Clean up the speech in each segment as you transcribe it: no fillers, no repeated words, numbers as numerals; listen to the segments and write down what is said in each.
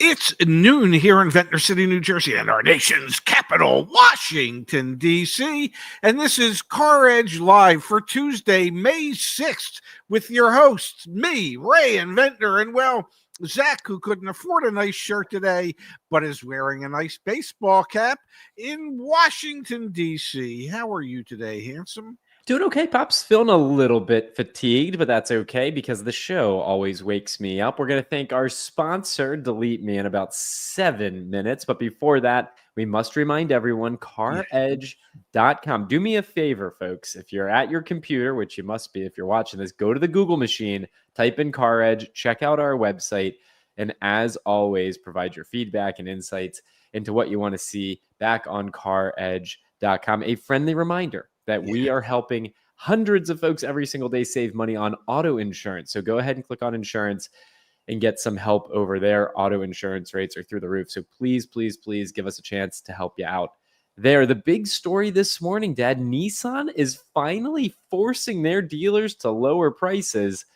It's noon here in Ventnor City, New Jersey, and our nation's capital, Washington, D.C. And this is CarEdge Live for Tuesday, May 6th, with your hosts, me, Ray, and Ventnor, and, well, Zach, who couldn't afford a nice shirt today, but is wearing a nice baseball cap in Washington, D.C. How are you today, handsome? Doing okay, Pops. Feeling a little bit fatigued, but that's okay because the show always wakes me up. We're going to thank our sponsor, DeleteMe, in about 7 minutes. But before that, we must remind everyone, CarEdge.com. Do me a favor, folks. If you're at your computer, which you must be if you're watching this, go to the Google machine, type in CarEdge, check out our website, and as always, provide your feedback and insights into what you want to see back on CarEdge.com. A friendly reminder that we are helping hundreds of folks every single day save money on auto insurance. So go ahead and click on insurance and get some help over there. Auto insurance rates are through the roof. So please, please, please give us a chance to help you out there. The big story this morning, Dad, Nissan is finally forcing their dealers to lower prices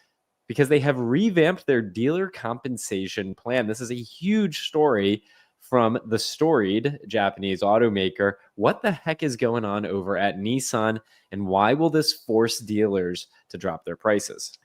because they have revamped their dealer compensation plan. This is a huge story from the storied Japanese automaker. What the heck is going on over at Nissan, and why will this force dealers to drop their prices?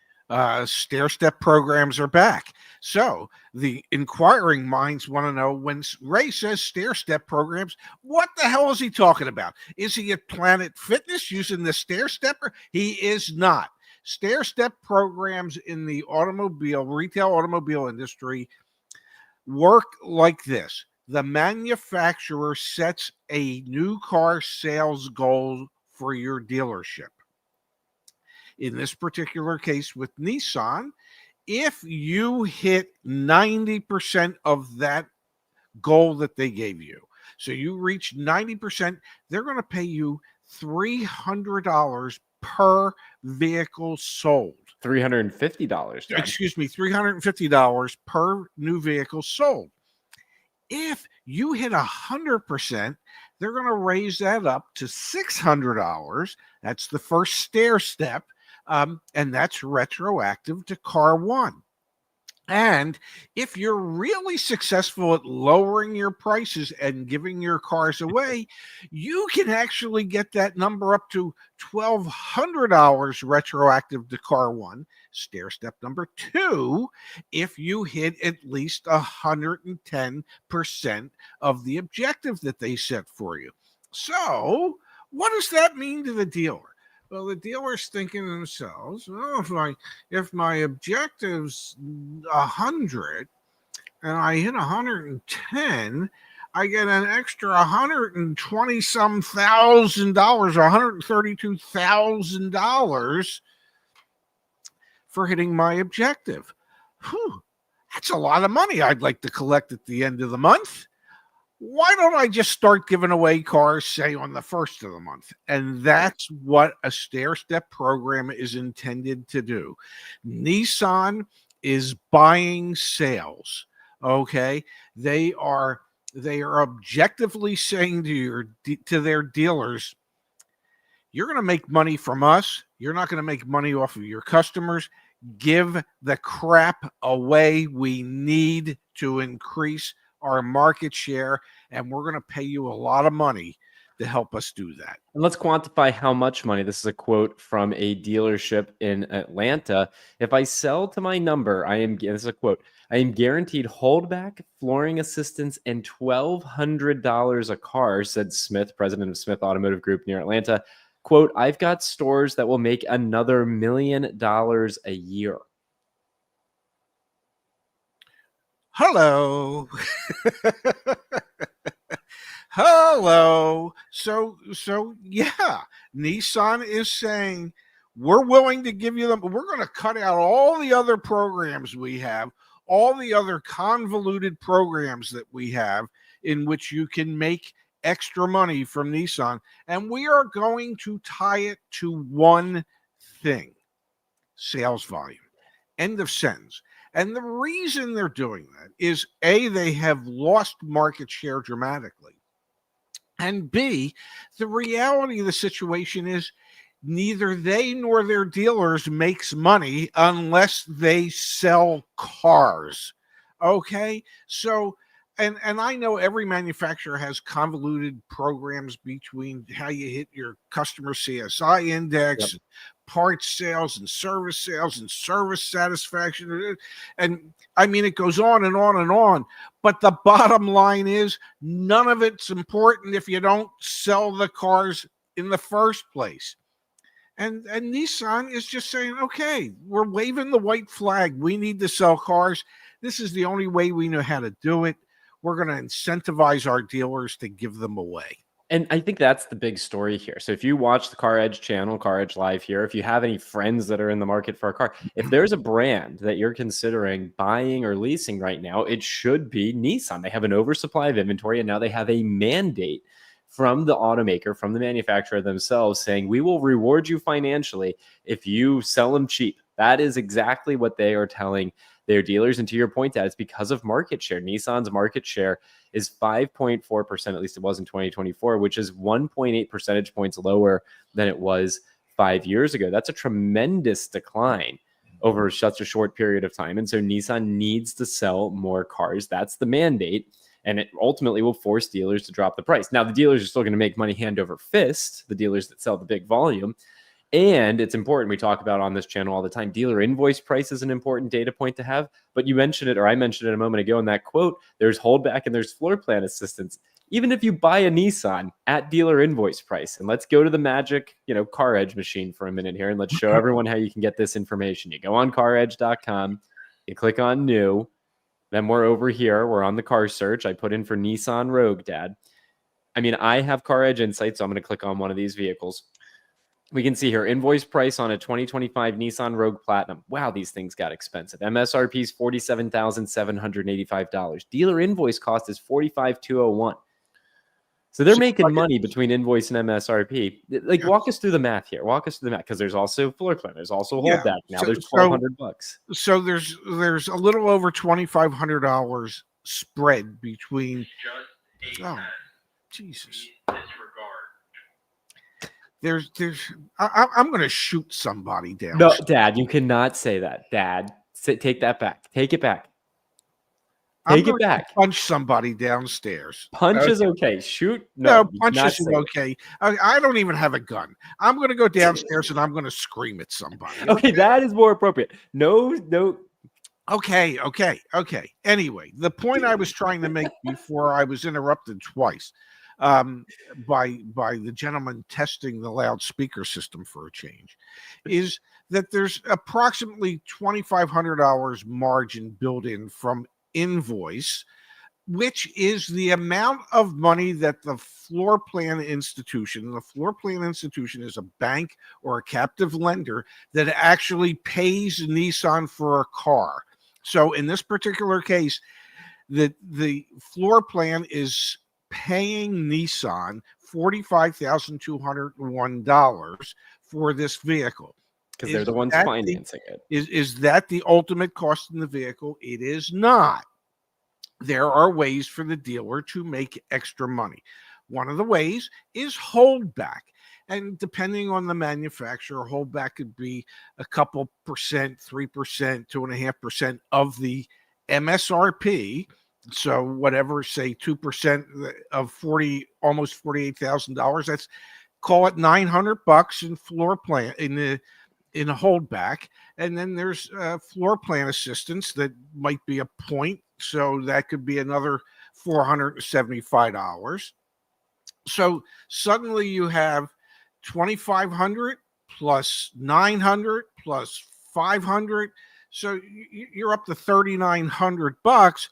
Stair-step programs are back. So the inquiring minds want to know, when Ray says stair-step programs, what the hell is he talking about? Is he at Planet Fitness using the stair-stepper? He is not. Stair-step programs in the retail automobile industry work like this. The manufacturer sets a new car sales goal for your dealership. In this particular case with Nissan, if you hit 90% of that goal that they gave you, so you reach 90%, they're going to pay you $300 per vehicle sold. $350. Dad. Excuse me, $350 per new vehicle sold. If you hit 100%, they're going to raise that up to $600. That's the first stair step, and that's retroactive to car one. And if you're really successful at lowering your prices and giving your cars away, you can actually get that number up to $1,200 retroactive to car one. Stair step number two, if you hit at least 110% of the objective that they set for you. So what does that mean to the dealer? Well, the dealer's thinking to themselves, oh, if my objective's 100 and I hit 110, I get an extra $120-some thousand, $132,000 for hitting my objective. Whew, that's a lot of money I'd like to collect at the end of the month. Why don't I just start giving away cars, say, on the first of the month? And that's what a stair-step program is intended to do. Nissan is buying sales, okay? They are objectively saying to their dealers, you're going to make money from us. You're not going to make money off of your customers. Give the crap away. We need to increase our market share, and we're going to pay you a lot of money to help us do that. And let's quantify how much money. This is a quote from a dealership in Atlanta. If I sell to my number, this is a quote, I am guaranteed holdback, flooring assistance, and $1,200 a car, said Smith, president of Smith Automotive Group near Atlanta. Quote, I've got stores that will make another $1 million a year. Hello. Hello. So yeah, Nissan is saying, we're willing to give you them, but we're going to cut out all the other programs we have, all the other convoluted programs that we have in which you can make extra money from Nissan, and we are going to tie it to one thing: sales volume. End of sentence. And the reason they're doing that is, A, they have lost market share dramatically. And B, the reality of the situation is neither they nor their dealers makes money unless they sell cars. Okay. So, and I know every manufacturer has convoluted programs between how you hit your customer CSI Yep. index, parts sales and service satisfaction. And I mean, it goes on and on and on. But the bottom line is none of it's important if you don't sell the cars in the first place. And Nissan is just saying, okay, we're waving the white flag. We need to sell cars. This is the only way we know how to do it. We're going to incentivize our dealers to give them away. And I think that's the big story here. So if you watch the CarEdge channel, CarEdge Live here, if you have any friends that are in the market for a car, if there's a brand that you're considering buying or leasing right now, it should be Nissan. They have an oversupply of inventory, and now they have a mandate from the automaker, from the manufacturer themselves, saying, we will reward you financially if you sell them cheap. That is exactly what they are telling their dealers. And to your point, that it's because of market share. Nissan's market share is 5.4%, at least it was in 2024, which is 1.8 percentage points lower than it was 5 years ago. That's a tremendous decline over such a short period of time. And so Nissan needs to sell more cars. That's the mandate. And it ultimately will force dealers to drop the price. Now, the dealers are still going to make money hand over fist, the dealers that sell the big volume. And it's important, we talk about on this channel all the time, dealer invoice price is an important data point to have. But you mentioned it, or I mentioned it a moment ago in that quote, there's holdback and there's floor plan assistance. Even if you buy a Nissan at dealer invoice price, and let's go to the magic, CarEdge machine for a minute here, and let's show everyone how you can get this information. You go on CarEdge.com, you click on new, then we're over here, we're on the car search. I put in for Nissan Rogue, Dad. I mean, I have CarEdge Insights, so I'm going to click on one of these vehicles. We can see here, invoice price on a 2025 Nissan Rogue Platinum. Wow, these things got expensive. MSRP is $47,785. Dealer invoice cost is $45,201. So they're making money between invoice and MSRP. Like, walk us through the math here. Walk us through the math, because there's also floor plan. There's also holdback. Now there's $1,200. So there's a little over $2,500 spread between. Oh, Jesus. I'm going to shoot somebody down. No, Dad, you cannot say that. Dad, take that back. Take it back. Take it back. Punch somebody downstairs. Punch is okay. Shoot, no. Punch is okay. I don't even have a gun. I'm going to go downstairs and I'm going to scream at somebody. Okay, that is more appropriate. No. Okay. Anyway, the point I was trying to make before I was interrupted twice by the gentleman testing the loudspeaker system for a change is that there's approximately $2,500 margin built in from invoice, which is the amount of money that the floor plan institution is a bank or a captive lender that actually pays Nissan for a car. So in this particular case, the floor plan is paying Nissan $45,201 for this vehicle. Because they're the ones financing it. Is that the ultimate cost in the vehicle? It is not. There are ways for the dealer to make extra money. One of the ways is holdback. And depending on the manufacturer, holdback could be a couple percent, 3%, 2.5% of the MSRP. So whatever, say 2% of almost $48,000. That's, call it $900 in floor plan in a holdback. And then there's floor plan assistance that might be a point. So that could be another $475. So suddenly you have $2,500 plus $900 plus $500. So you're up to $3,900.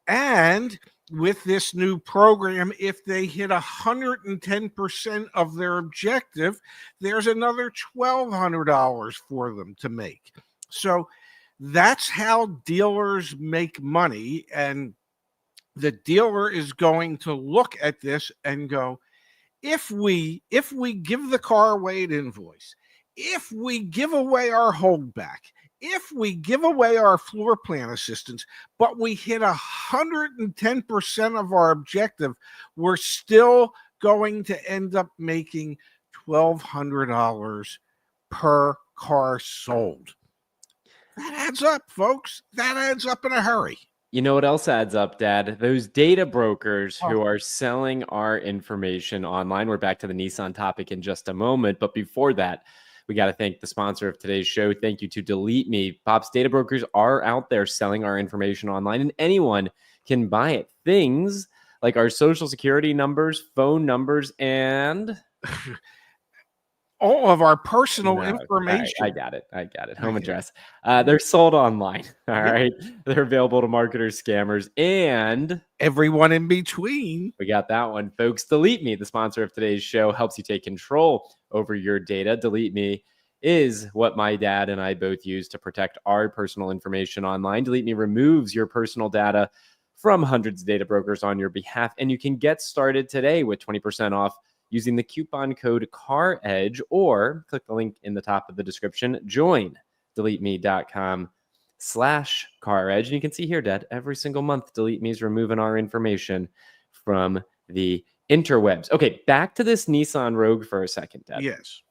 And with this new program, if they hit 110% of their objective, there's another $1,200 for them to make. So that's how dealers make money. And the dealer is going to look at this and go, if we give the car away at invoice, if we give away our holdback, if we give away our floor plan assistance, but we hit 110% of our objective, we're still going to end up making $1,200 per car sold. That adds up, folks. That adds up in a hurry. You know what else adds up, Dad? Those data brokers Oh, who are selling our information online. We're back to the Nissan topic in just a moment. But before that, we got to thank the sponsor of today's show. Thank you to DeleteMe. Pops, data brokers are out there selling our information online, and anyone can buy it. Things like our social security numbers, phone numbers, and all of our personal no. All right. I information. got it. Home Okay. address. They're sold online. All Yep. right. They're available to marketers, scammers, and Everyone in between. we got that one, folks. DeleteMe, the sponsor of today's show, helps you take control over your data. DeleteMe is what my dad and I both use to protect our personal information online. DeleteMe removes your personal data from hundreds of data brokers on your behalf, and you can get started today with 20% off using the coupon code CarEdge, or click the link in the top of the description. Join deleteme.com/CarEdge. And you can see here, Dad, every single month, DeleteMe is removing our information from the interwebs. Okay, back to this Nissan Rogue for a second, Dad. Yes.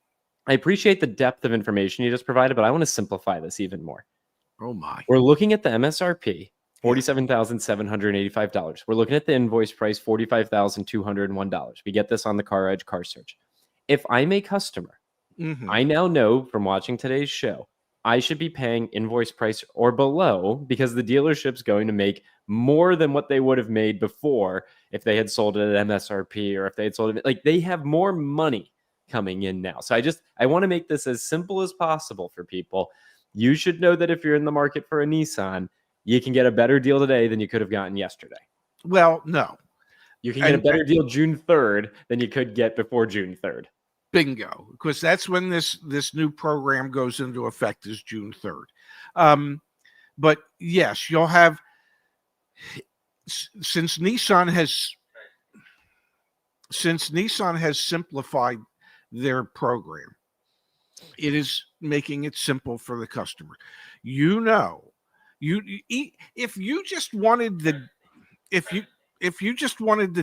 I appreciate the depth of information you just provided, but I want to simplify this even more. Oh my. We're looking at the MSRP, $47,785. We're looking at the invoice price, $45,201. We get this on the CarEdge car search. If I'm a customer, I now know from watching today's show, I should be paying invoice price or below because the dealership's going to make more than what they would have made before if they had sold it at MSRP, or if they had sold it. Like, they have more money coming in now. So I want to make this as simple as possible for people. You should know that if you're in the market for a Nissan, you can get a better deal today than you could have gotten yesterday. Well, no. You can get a better deal June 3rd than you could get before June 3rd. Bingo, because that's when this new program goes into effect, is June 3rd. But yes, you'll have, since Nissan has simplified their program, it is making it simple for the customer. If you just wanted the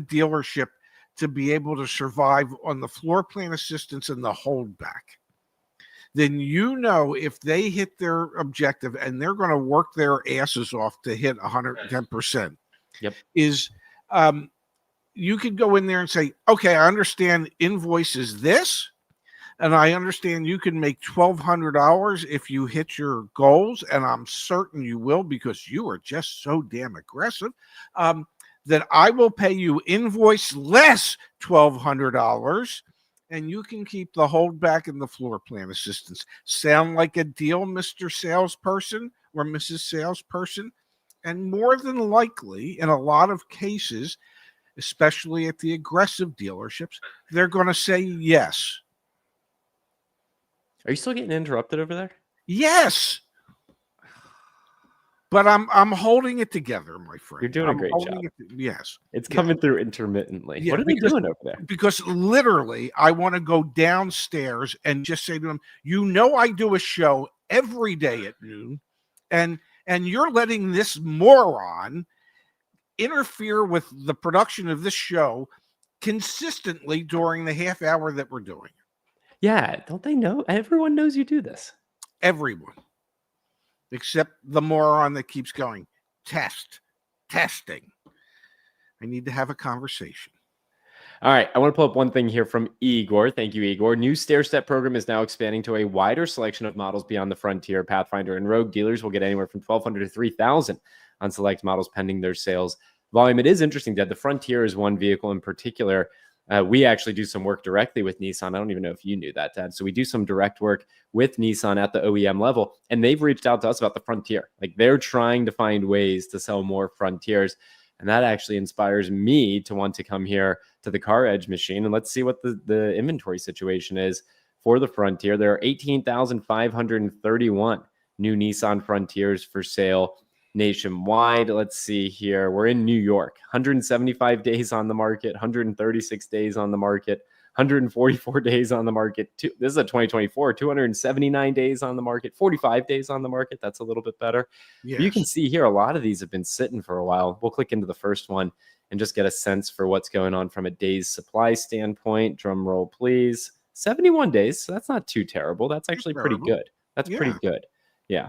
dealership to be able to survive on the floor plan assistance and the holdback, then if they hit their objective, and they're going to work their asses off to hit 110%, yep, you could go in there and say, okay, I understand invoice is this, and I understand you can make $1,200 if you hit your goals, and I'm certain you will because you are just so damn aggressive. That I will pay you invoice less $1,200, and you can keep the holdback and the floor plan assistance. Sound like a deal, Mr. Salesperson or Mrs. Salesperson? And more than likely, in a lot of cases, especially at the aggressive dealerships, they're going to say yes. Are you still getting interrupted over there? Yes. But I'm holding it together, my friend. You're doing a great job. Yes. It's coming through intermittently. Yeah, what are they doing over there? Because literally, I want to go downstairs and just say to them, I do a show every day at noon, and you're letting this moron interfere with the production of this show consistently during the half hour that we're doing. Yeah, don't they know? Everyone knows you do this. Everyone. Except the moron that keeps going, testing. I need to have a conversation. All right, I want to pull up one thing here from Igor. Thank you, Igor. New stair-step program is now expanding to a wider selection of models beyond the Frontier, Pathfinder, and Rogue. Dealers will get anywhere from $1,200 to $3,000 on select models pending their sales volume. It is interesting that the Frontier is one vehicle in particular. We actually do some work directly with Nissan. I don't even know if you knew that, Dad. So we do some direct work with Nissan at the OEM level, and they've reached out to us about the Frontier. Like, they're trying to find ways to sell more Frontiers, and that actually inspires me to want to come here to the CarEdge machine, and let's see what the inventory situation is for the Frontier. There are 18,531 new Nissan Frontiers for sale nationwide. Let's see here. We're in New York. 175 days on the market, 136 days on the market, 144 days on the market. This is a 2024, 279 days on the market, 45 days on the market. That's a little bit better. Yes. You can see here, a lot of these have been sitting for a while. We'll click into the first one and just get a sense for what's going on from a day's supply standpoint. Drum roll, please. 71 days. So that's not too terrible. That's actually pretty good. That's pretty good. Yeah.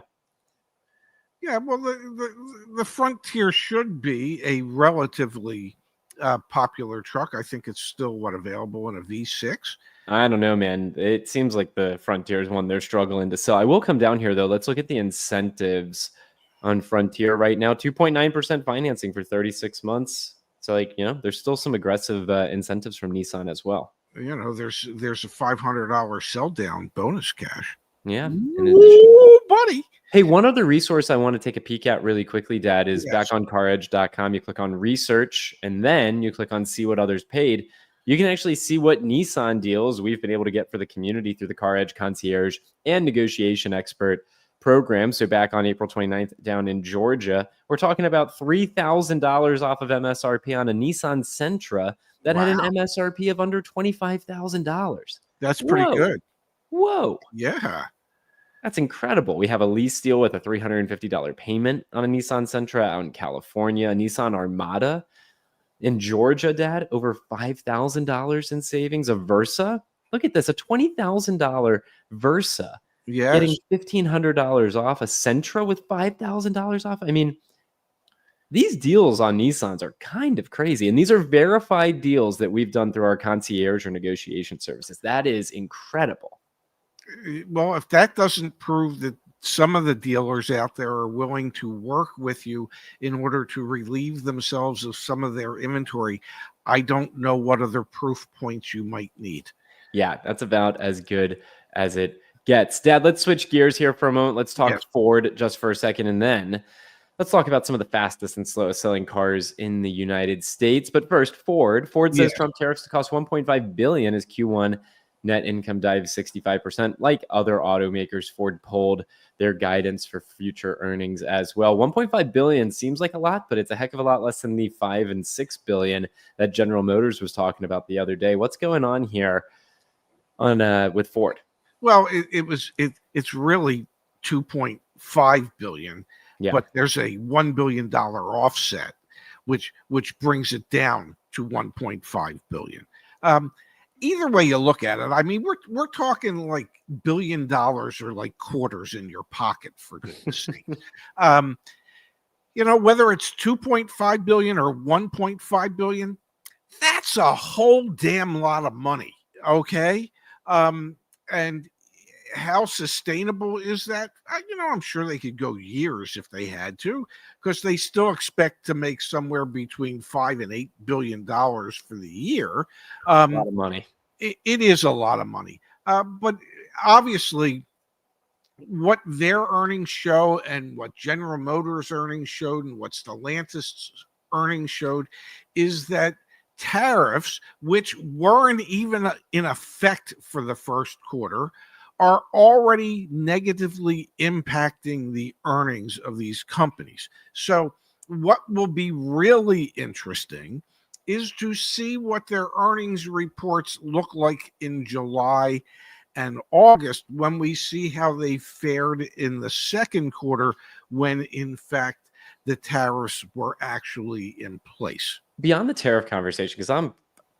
Yeah, well, the Frontier should be a relatively popular truck. I think it's still available in a V6. I don't know, man. It seems like the Frontier is one they're struggling to sell. I will come down here though. Let's look at the incentives on Frontier right now. 2.9% financing for 36 months. So, like, there's still some aggressive incentives from Nissan as well. There's a $500 sell down bonus cash. Yeah. In addition. Ooh, buddy. Hey, one other resource I want to take a peek at really quickly, Dad, is Yes. back on CarEdge.com. You click on research and then you click on see what others paid. You can actually see what Nissan deals we've been able to get for the community through the CarEdge Concierge and Negotiation Expert program. So back on April 29th down in Georgia, we're talking about $3,000 off of MSRP on a Nissan Sentra that had an MSRP of under $25,000. That's pretty good. Whoa. Yeah. That's incredible. We have a lease deal with a $350 payment on a Nissan Sentra out in California, a Nissan Armada in Georgia, Dad, over $5,000 in savings. A Versa, look at this, a $20,000 Versa, getting $1,500 off. A Sentra with $5,000 off. I mean, these deals on Nissans are kind of crazy, and these are verified deals that we've done through our concierge or negotiation services. That is incredible. Well, if that doesn't prove that some of the dealers out there are willing to work with you in order to relieve themselves of some of their inventory, I don't know what other proof points you might need. Yeah, that's about as good as it gets. Dad, let's switch gears here for a moment. Let's talk Ford just for a second, and then let's talk about some of the fastest and slowest selling cars in the United States. But first, Ford. Ford says Trump tariffs to cost $1.5 billion as Q1 net income dives 65%. Like other automakers, Ford pulled their guidance for future earnings as well. $1.5 billion seems like a lot, but it's a heck of a lot less than the $5 and $6 billion that General Motors was talking about the other day. What's going on here on with Ford? Well, it's really $2.5 billion, but there's a $1 billion offset, which brings it down to $1.5 billion. Either way you look at it, I mean, we're talking like $1 billion or like quarters in your pocket, for goodness sake. Whether it's 2.5 billion or 1.5 billion, that's a whole damn lot of money. Okay. And how sustainable is that? I'm sure they could go years if they had to, because they still expect to make somewhere between $5 and $8 billion for the year. A lot of money. It is a lot of money. But obviously, what their earnings show and what General Motors earnings showed and what Stellantis earnings showed is that tariffs, which weren't even in effect for the first quarter, are already negatively impacting the earnings of these companies. So what will be really interesting is to see what their earnings reports look like in July and August when we see how they fared in the second quarter, when in fact the tariffs were actually in place. Beyond the tariff conversation, because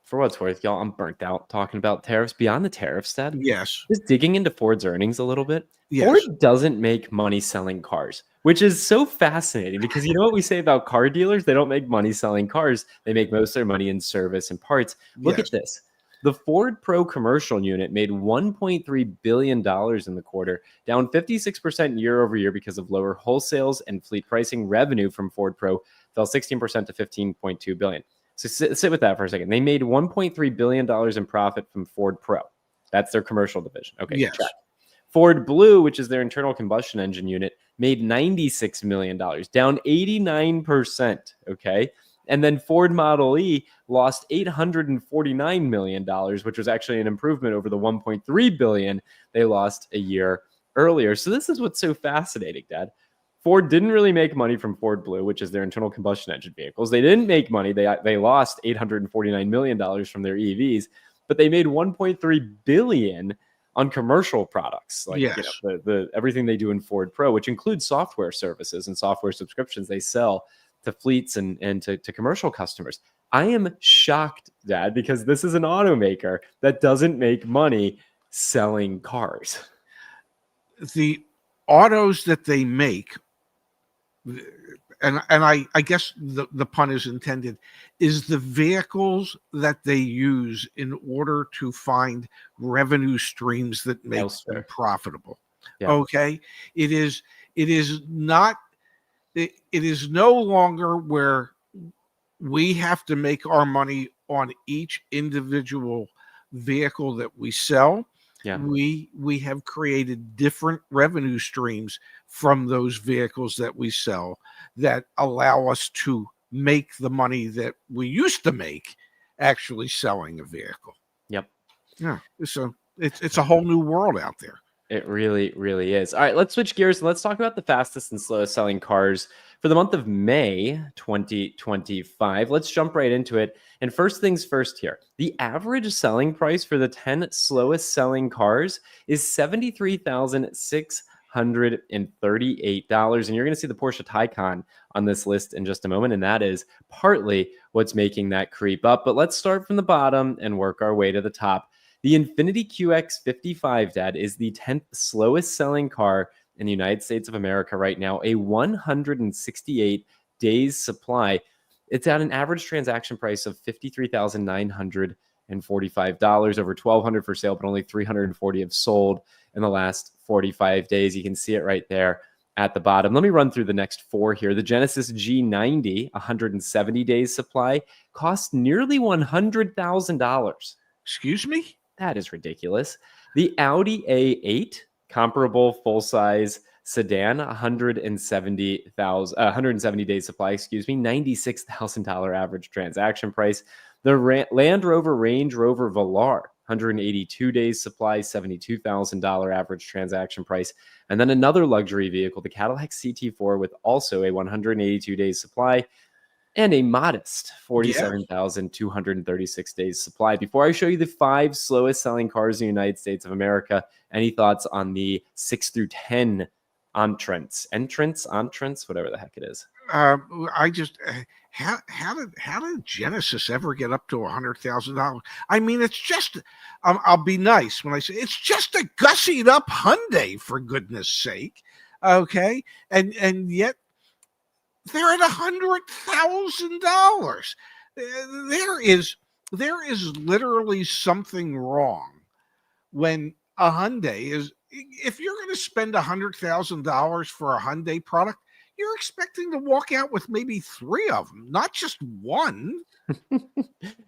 for what it's worth, y'all, I'm burnt out talking about tariffs. Beyond the tariffs, Dad. Yes. Just digging into Ford's earnings a little bit. Yes. Ford doesn't make money selling cars, which is so fascinating because you know what we say about car dealers? They don't make money selling cars. They make most of their money in service and parts. Look at this. The Ford Pro commercial unit made $1.3 billion in the quarter, down 56% year over year because of lower wholesales and fleet pricing. Revenue from Ford Pro fell 16% to $15.2 billion. So sit with that for a second. They made $1.3 billion in profit from Ford Pro. That's their commercial division. Okay, check. Ford Blue, which is their internal combustion engine unit, made $96 million, down 89%. Okay. And then Ford Model E lost $849 million, which was actually an improvement over the $1.3 billion they lost a year earlier. So this is what's so fascinating, Dad. Ford didn't really make money from Ford Blue, which is their internal combustion engine vehicles. They didn't make money. They lost $849 million from their EVs, but they made $1.3 billion on commercial products, like the everything they do in Ford Pro, which includes software services and software subscriptions they sell to fleets and to commercial customers. I am shocked, Dad, because this is an automaker that doesn't make money selling cars. The autos that they make and I guess the pun is intended, is the vehicles that they use in order to find revenue streams that make them Elsewhere. profitable. Yeah. Okay, it is not it is no longer where we have to make our money on each individual vehicle that we sell. Yeah. We have created different revenue streams from those vehicles that we sell that allow us to make the money that we used to make actually selling a vehicle. Yep. Yeah, so it's a whole new world out there. It really, really is. All right, let's switch gears and let's talk about the fastest and slowest selling cars for the month of May 2025. Let's jump right into it. And first things first here, the average selling price for the 10 slowest selling cars is $73,638. And you're going to see the Porsche Taycan on this list in just a moment. And that is partly what's making that creep up. But let's start from the bottom and work our way to the top. The Infiniti QX55, Dad, is the 10th slowest selling car in the United States of America right now, a 168 days supply. It's at an average transaction price of $53,945, over $1,200 for sale, but only 340 have sold in the last 45 days. You can see it right there at the bottom. Let me run through the next four here. The Genesis G90, 170 days supply, cost nearly $100,000. Excuse me? That is ridiculous. The Audi A8, comparable full-size sedan, 170 days supply, $96,000 average transaction price. The Land Rover Range Rover Velar, 182 days supply, $72,000 average transaction price. And then another luxury vehicle, the Cadillac CT4, with also a 182 days supply and a modest 47,236 days supply. Before I show you the 5 slowest selling cars in the United States of America, any thoughts on the 6 through 10 entrants, whatever the heck it is? I just how did Genesis ever get up to $100,000? I mean, it's just I'll be nice when I say it's just a gussied up Hyundai, for goodness sake. Okay, and yet they're at $100,000. There is literally something wrong when a Hyundai is. If you're going to spend $100,000 for a Hyundai product, you're expecting to walk out with maybe 3 of them, not just one.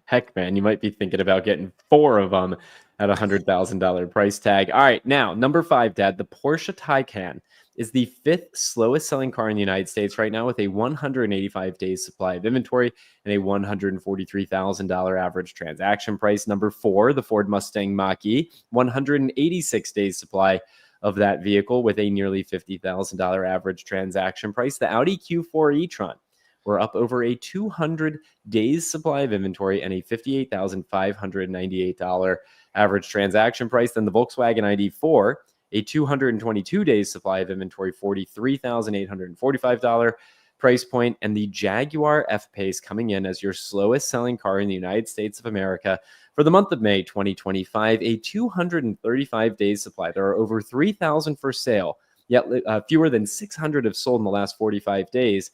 Heck, man, you might be thinking about getting 4 of them at $100,000 price tag. All right, now number 5, Dad, the Porsche Taycan is the 5th slowest selling car in the United States right now, with a 185 days supply of inventory and a $143,000 average transaction price. Number 4, the Ford Mustang Mach-E, 186 days supply of that vehicle with a nearly $50,000 average transaction price. The Audi Q4 e-tron, we're up over a 200 days supply of inventory and a $58,598 average transaction price. Then the Volkswagen ID4, a 222 days supply of inventory, $43,845 price point. And the Jaguar F-Pace coming in as your slowest selling car in the United States of America for the month of May 2025, a 235 days supply. There are over 3,000 for sale, yet fewer than 600 have sold in the last 45 days,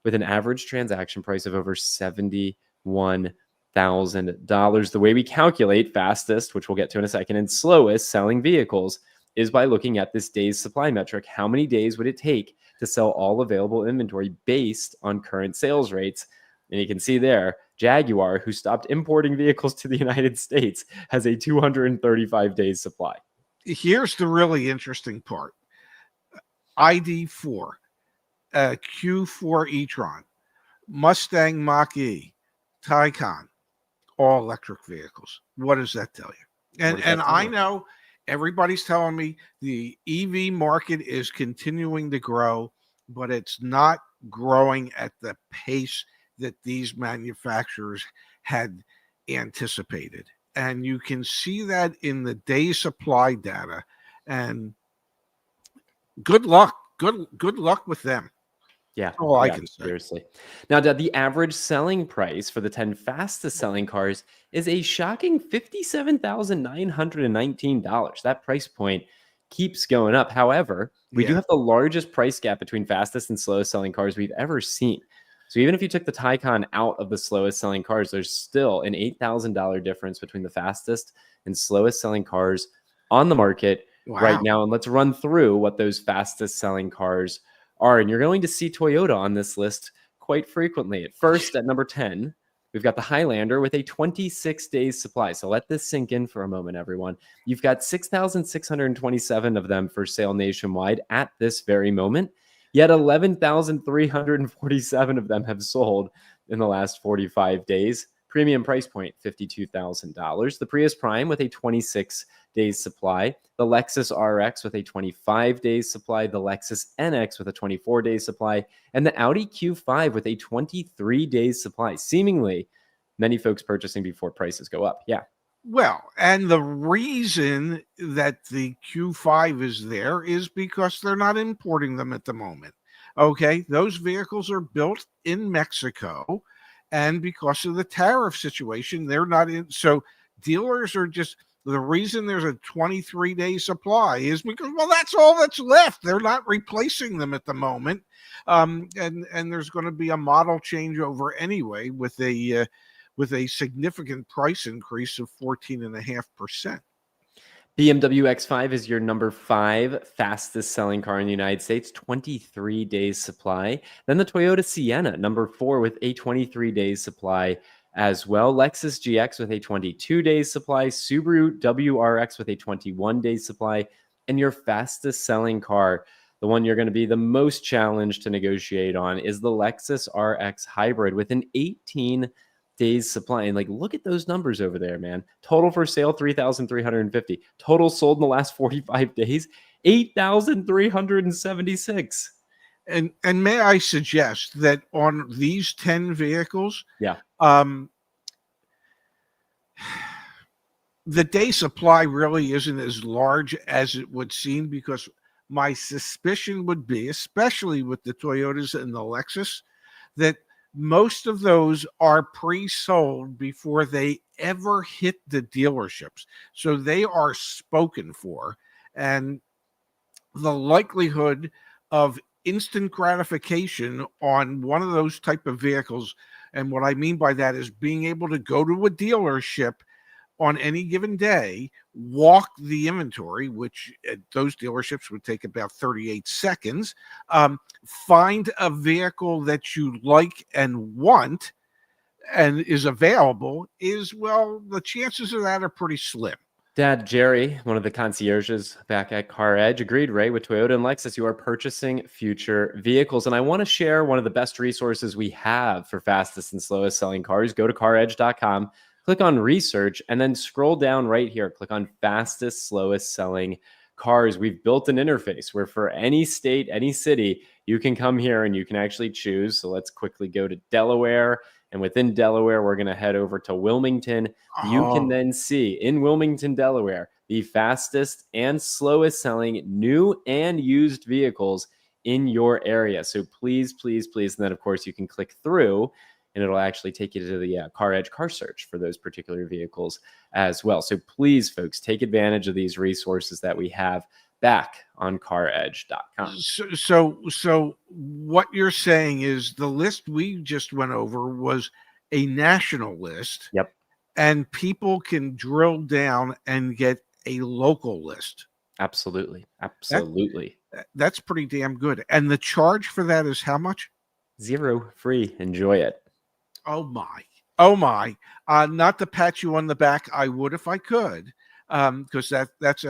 with an average transaction price of over $71,000. The way we calculate fastest, which we'll get to in a second, and slowest selling vehicles is by looking at this days supply metric. How many days would it take to sell all available inventory based on current sales rates? And you can see there, Jaguar, who stopped importing vehicles to the United States, has a 235 days supply. Here's the really interesting part. ID4, Q4 e-tron, Mustang Mach-E, Taycan, all electric vehicles. What does that tell you? And I know everybody's telling me the EV market is continuing to grow, but it's not growing at the pace that these manufacturers had anticipated. And you can see that in the day supply data. And good luck. Good luck with them. Yeah. Oh, I can say. Seriously. Now, the average selling price for the 10 fastest selling cars is a shocking $57,919. That price point keeps going up. However, we do Yeah. have the largest price gap between fastest and slowest selling cars we've ever seen. So even if you took the Taycan out of the slowest selling cars, there's still an $8,000 difference between the fastest and slowest selling cars on the market right Wow. now. And let's run through what those fastest selling cars are. And you're going to see Toyota on this list quite frequently. At first, at number 10, we've got the Highlander with a 26 days supply. So let this sink in for a moment, everyone. You've got 6,627 of them for sale nationwide at this very moment. Yet 11,347 of them have sold in the last 45 days. Premium price point, $52,000. The Prius Prime with a 26 days supply. The Lexus RX with a 25 days supply. The Lexus NX with a 24 days supply. And the Audi Q5 with a 23 days supply. Seemingly, many folks purchasing before prices go up. Yeah. Well, and the reason that the Q5 is there is because they're not importing them at the moment. Okay, those vehicles are built in Mexico, and because of the tariff situation, they're not in. So dealers are just the reason there's a 23-day supply is because, well, that's all that's left. They're not replacing them at the moment, and there's going to be a model changeover anyway with a significant price increase of 14.5%. BMW X5 is your number 5 fastest selling car in the United States, 23 days supply. Then the Toyota Sienna, number 4 with a 23 days supply as well. Lexus GX with a 22 days supply. Subaru WRX with a 21 days supply. And your fastest selling car, the one you're going to be the most challenged to negotiate on, is the Lexus RX Hybrid with an 18 days supply. And like, look at those numbers over there, man. Total for sale 3,350. Total sold in the last 45 days 8,376. And may I suggest that on these 10 vehicles, Yeah. The day supply really isn't as large as it would seem, because my suspicion would be, especially with the Toyotas and the Lexus, that most of those are pre-sold before they ever hit the dealerships. So they are spoken for, and the likelihood of instant gratification on one of those type of vehicles, and what I mean by that is being able to go to a dealership on any given day, walk the inventory, which at those dealerships would take about 38 seconds, find a vehicle that you like and want and is available, is, well, the chances of that are pretty slim. Dad Jerry, one of the concierges back at CarEdge, agreed, Ray, with Toyota and Lexus, you are purchasing future vehicles. And I want to share one of the best resources we have for fastest and slowest selling cars. Go to CarEdge.com, click on research, and then scroll down right here. Click on fastest, slowest selling cars. We've built an interface where for any state, any city, you can come here and you can actually choose. So let's quickly go to Delaware. And within Delaware, we're going to head over to Wilmington. You can then see in Wilmington, Delaware, the fastest and slowest selling new and used vehicles in your area. So please, please, please. And then, of course, you can click through and it'll actually take you to the CarEdge car search for those particular vehicles as well. So please, folks, take advantage of these resources that we have back on CarEdge.com. So what you're saying is the list we just went over was a national list. Yep. And people can drill down and get a local list. Absolutely. Absolutely. That's pretty damn good. And the charge for that is how much? Zero, free. Enjoy it. Oh my. Oh my. Not to pat you on the back, I would if I could, because that's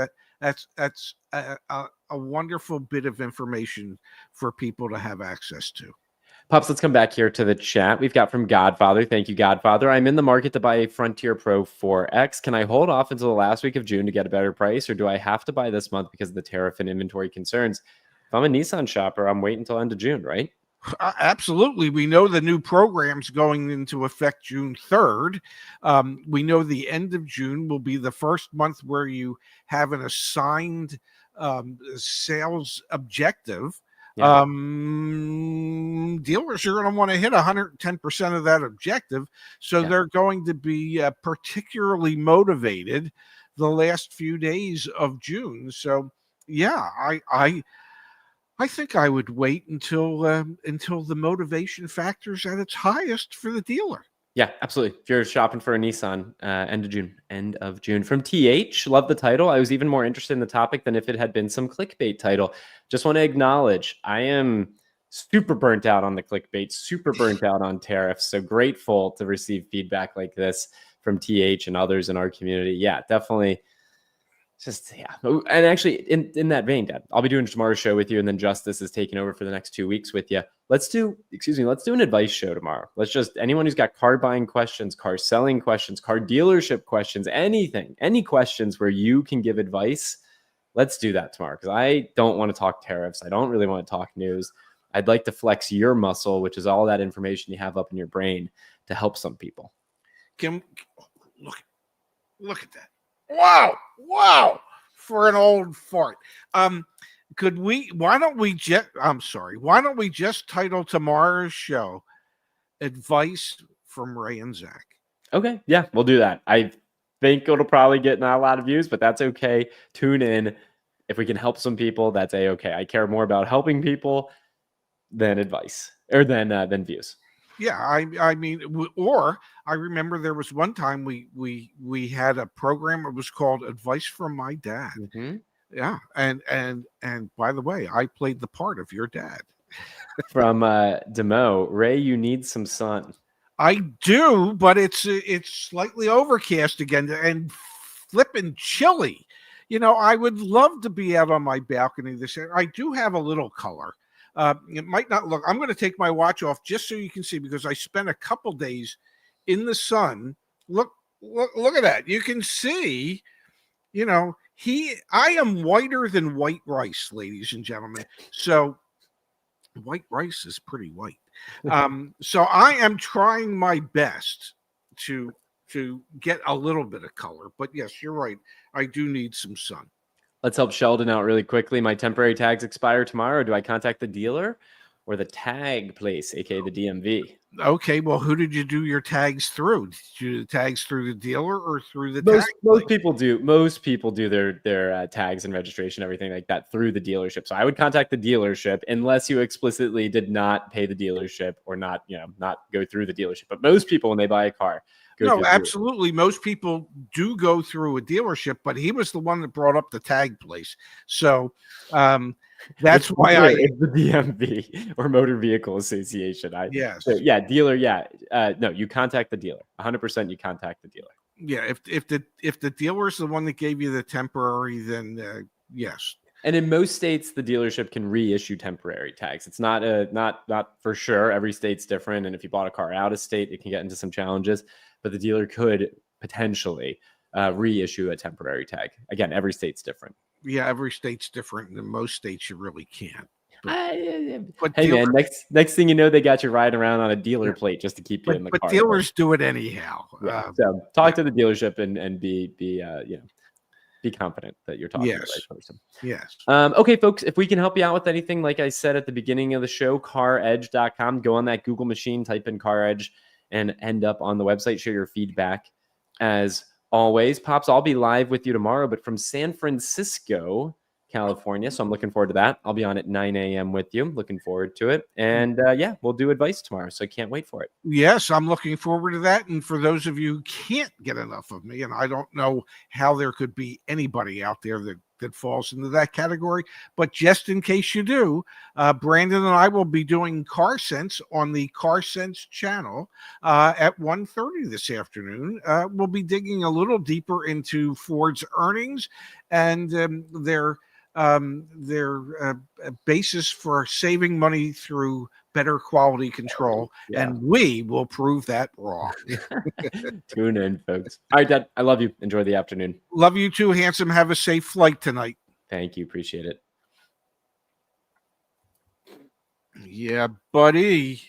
a wonderful bit of information for people to have access to. Pops, let's come back here to the chat. We've got from Godfather. Thank you, Godfather. I'm in the market to buy a Frontier Pro 4X. Can I hold off until the last week of June to get a better price, or do I have to buy this month because of the tariff and inventory concerns? If I'm a Nissan shopper, I'm waiting until end of June, right? Absolutely. We know the new program's going into effect June 3rd. We know the end of June will be the first month where you have an assigned sales objective. Yeah. Dealers are going to want to hit 110% of that objective. So they're going to be particularly motivated the last few days of June. So Yeah, I think I would wait until the motivation factor's at its highest for the dealer. Yeah, absolutely. If you're shopping for a Nissan, end of June from TH, love the title. I was even more interested in the topic than if it had been some clickbait title. Just want to acknowledge I am super burnt out on the clickbait, super burnt out on tariffs. So grateful to receive feedback like this from TH and others in our community. Yeah, definitely. Just yeah, and actually, in that vein, Dad, I'll be doing tomorrow's show with you, and then Justice is taking over for the next 2 weeks with you. Let's do an advice show tomorrow. Let's just anyone who's got car buying questions, car selling questions, car dealership questions, anything, any questions where you can give advice. Let's do that tomorrow because I don't want to talk tariffs. I don't really want to talk news. I'd like to flex your muscle, which is all that information you have up in your brain to help some people. Look at that. Wow. For an old fart. Why don't we just title tomorrow's show Advice from Ray and Zach? Okay. Yeah, we'll do that. I think it'll probably get not a lot of views, but that's okay. Tune in. If we can help some people, that's a-okay. I care more about helping people than advice or than views. Yeah, I mean, or I remember there was one time we had a program. It was called Advice from My Dad. Mm-hmm. Yeah, and by the way, I played the part of your dad. From Demo, Ray, you need some sun. I do, but it's slightly overcast again and flipping chilly. I would love to be out on my balcony this year. I do have a little color. It might not look. I'm going to take my watch off just so you can see because I spent a couple days in the sun. Look at that. You can see. I am whiter than white rice, ladies and gentlemen. So white rice is pretty white. So I am trying my best to get a little bit of color. But yes, you're right. I do need some sun. Let's help Sheldon out really quickly. My temporary tags expire tomorrow. Do I contact the dealer or the tag place, aka the DMV? Okay, well, who did you do your tags through? Did you do the tags through the dealer or through the most people do. Most people do their tags and registration, everything like that through the dealership. So I would contact the dealership unless you explicitly did not pay the dealership or not go through the dealership. But most people, when they buy a car, no, absolutely. Most people do go through a dealership, but he was the one that brought up the tag place. So that's why it's the DMV or Motor Vehicle Association. Yes. So, yeah, dealer. Yeah. No, you contact the dealer. 100% you contact the dealer. Yeah. If the dealer is the one that gave you the temporary, then yes. And in most states, the dealership can reissue temporary tags. It's not for sure. Every state's different. And if you bought a car out of state, it can get into some challenges. But the dealer could potentially reissue a temporary tag. Again, every state's different. Yeah, every state's different. And in most states, you really can't. But hey, man, next thing you know, they got you riding around on a dealer plate just to keep you in the car. But dealers do it anyhow. Yeah. So talk to the dealership and be confident that you're talking to the right person. Yes. Okay, folks, if we can help you out with anything, like I said at the beginning of the show, CarEdge.com. Go on that Google machine, type in CarEdge, and end up on the website. Share your feedback. As always, Pops, I'll be live with you tomorrow, but from San Francisco, California. So I'm looking forward to that. I'll be on at 9 a.m. with you. Looking forward to it. And we'll do advice tomorrow. So I can't wait for it. Yes, I'm looking forward to that. And for those of you who can't get enough of me, and I don't know how there could be anybody out there that falls into that category, but just in case you do, Brandon and I will be doing Car Sense on the Car Sense channel at 1:30 this afternoon. We'll be digging a little deeper into Ford's earnings and their basis for saving money through better quality control, and we will prove that wrong. Tune in, folks. All right, Dad, I love you. Enjoy the afternoon. Love you too, handsome. Have a safe flight tonight. Thank you. Appreciate it. Yeah, buddy.